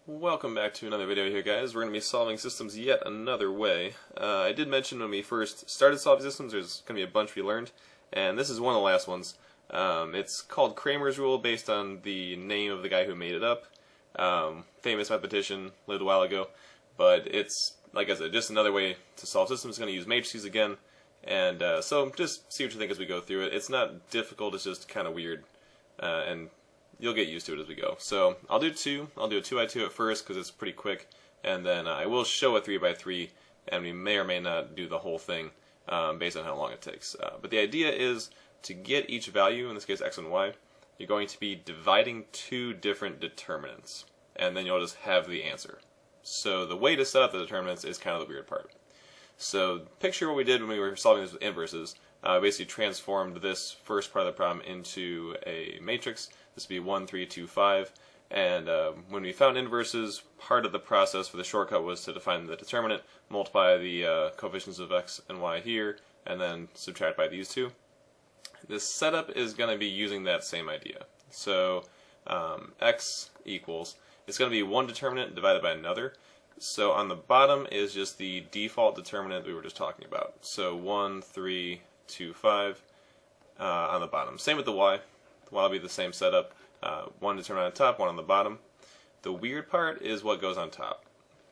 Welcome back to another video here, guys. We're going to be solving systems yet another way. I did mention when we first started solving systems there's going to be a bunch we learned, and this is one of the last ones. It's called Cramer's rule based on the name of the guy who made it up. Famous mathematician, lived a while ago, but it's, like I said, just another way to solve systems. It's going to use matrices again, and so just see what you think as we go through it. It's not difficult, it's just kind of weird, and you'll get used to it as we go. So I'll do two. I'll do a 2x2 at first because it's pretty quick, and then I will show a 3x3, and we may or may not do the whole thing based on how long it takes. But the idea is to get each value, in this case x and y, you're going to be dividing two different determinants, and then you'll just have the answer. So the way to set up the determinants is kind of the weird part. So picture what we did when we were solving this with inverses. Basically transformed this first part of the problem into a matrix. This would be 1, 3, 2, 5. And when we found inverses, part of the process for the shortcut was to define the determinant, multiply the coefficients of x and y here, and then subtract by these two. This setup is going to be using that same idea. So x equals, it's going to be one determinant divided by another. So on the bottom is just the default determinant we were just talking about. So 1, 3, 2, 5 on the bottom. Same with the y. The y will be the same setup. One determinant on top, one on the bottom. The weird part is what goes on top.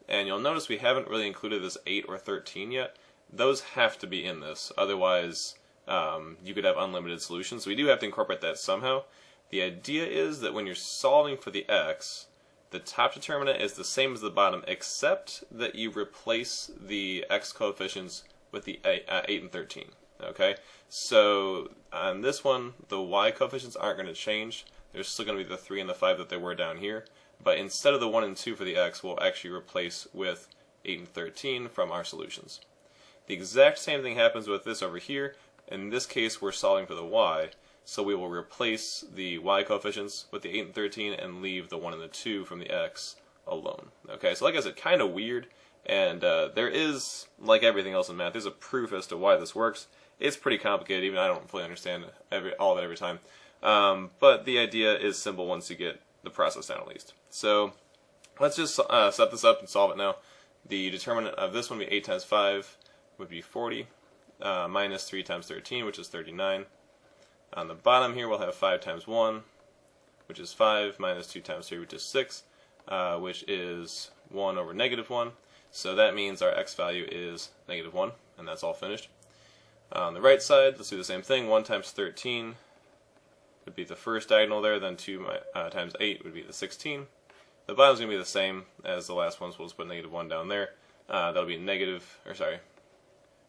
And you'll notice we haven't really included this 8 or 13 yet. Those have to be in this. Otherwise, you could have unlimited solutions. So we do have to incorporate that somehow. The idea is that when you're solving for the x, the top determinant is the same as the bottom, except that you replace the x coefficients with the 8 and 13. Okay, so on this one, the y coefficients aren't going to change. There's still going to be the 3 and the 5 that they were down here. But instead of the 1 and 2 for the x, we'll actually replace with 8 and 13 from our solutions. The exact same thing happens with this over here. In this case, we're solving for the y. So we will replace the y coefficients with the 8 and 13 and leave the 1 and the 2 from the x alone. Okay, so like I said, kind of weird. And there is, like everything else in math, there's a proof as to why this works. It's pretty complicated, even I don't fully understand all of it every time. But the idea is simple once you get the process down at least. So let's just set this up and solve it now. The determinant of this one would be 8 times 5 would be 40, minus 3 times 13, which is 39. On the bottom here we'll have 5 times 1, which is 5, minus 2 times 3, which is 6, which is 1 over negative 1. So that means our x value is negative 1, and that's all finished. On the right side, let's do the same thing. 1 times 13 would be the first diagonal there, then 2 times 8 would be the 16. The bottom's going to be the same as the last one, so we'll just put negative 1 down there. That'll be negative 3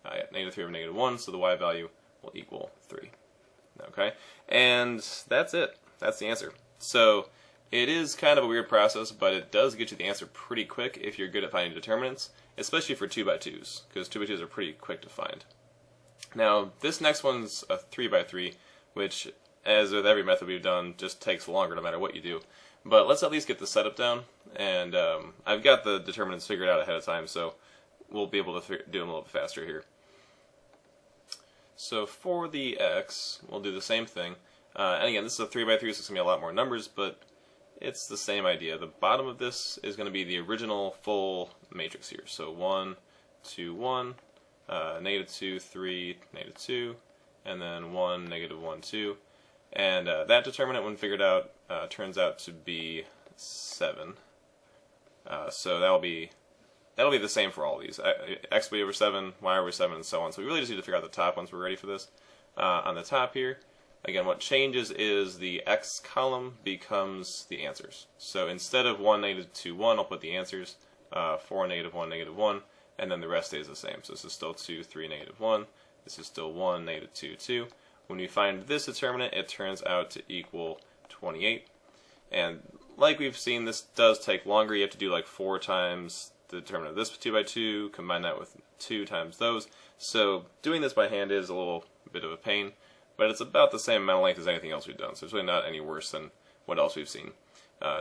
over negative 1, so the y value will equal 3. Okay, and that's it. That's the answer. So it is kind of a weird process, but it does get you the answer pretty quick if you're good at finding determinants, especially for 2x2s, because 2x2s are pretty quick to find. Now, this next one's a 3x3, which, as with every method we've done, just takes longer no matter what you do. But let's at least get the setup down, and I've got the determinants figured out ahead of time, so we'll be able to do them a little bit faster here. So for the x, we'll do the same thing. And again, this is a 3x3, so it's going to be a lot more numbers, but it's the same idea. The bottom of this is going to be the original full matrix here. So 1, 2, 1. Negative 2, 3, negative 2, and then 1, negative 1, 2. And that determinant, when figured out, turns out to be 7. So that'll be the same for all of these. X will be over 7, Y over 7, and so on. So we really just need to figure out the top once we're ready for this. On the top here, again, what changes is the X column becomes the answers. So instead of 1, negative 2, 1, I'll put the answers. 4, negative 1, negative 1. And then the rest stays the same. So this is still 2, 3, negative 1. This is still 1, negative 2, 2. When we find this determinant, it turns out to equal 28. And like we've seen, this does take longer. You have to do like 4 times the determinant of this 2x2, combine that with 2 times those. So doing this by hand is a little bit of a pain, but it's about the same amount of length as anything else we've done. So it's really not any worse than what else we've seen.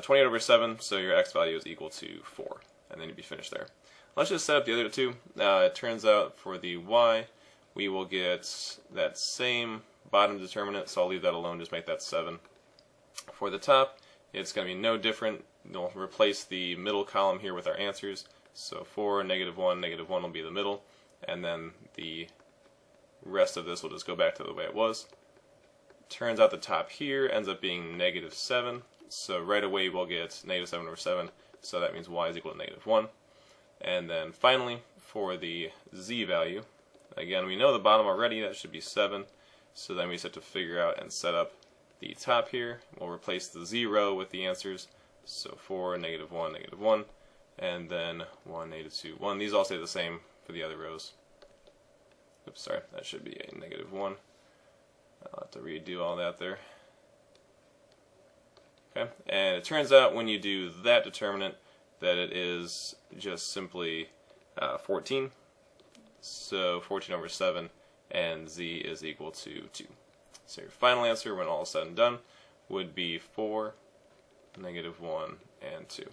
28 over 7, so your x value is equal to 4. And then you'd be finished there. Let's just set up the other two. It turns out for the y, we will get that same bottom determinant, so I'll leave that alone, just make that 7. For the top, it's going to be no different. we'll replace the middle column here with our answers. So 4, -1 will be the middle, and then the rest of this will just go back to the way it was. Turns out the top here ends up being -7, so right away we'll get -7 over 7, so that means y is equal to -1. And then finally, for the z value, again, we know the bottom already, that should be 7, so then we just have to figure out and set up the top here. We'll replace the 0 with the answers, so 4, -1, -1, and then 1, -2, 1. These all stay the same for the other rows. Oops, sorry, that should be a -1. I'll have to redo all that there. Okay, and it turns out when you do that determinant that it is just simply 14. So 14 over 7, and z is equal to 2. So your final answer, when all is said and done, would be 4, -1, and 2.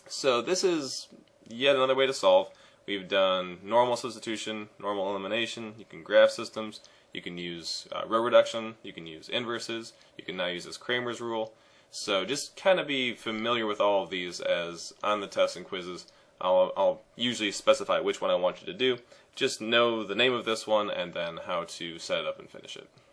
So this is yet another way to solve. We've done normal substitution, normal elimination. You can graph systems. You can use row reduction. You can use inverses. You can now use this Cramer's rule. So just kind of be familiar with all of these, as on the tests and quizzes I'll usually specify which one I want you to do. Just know the name of this one and then how to set it up and finish it.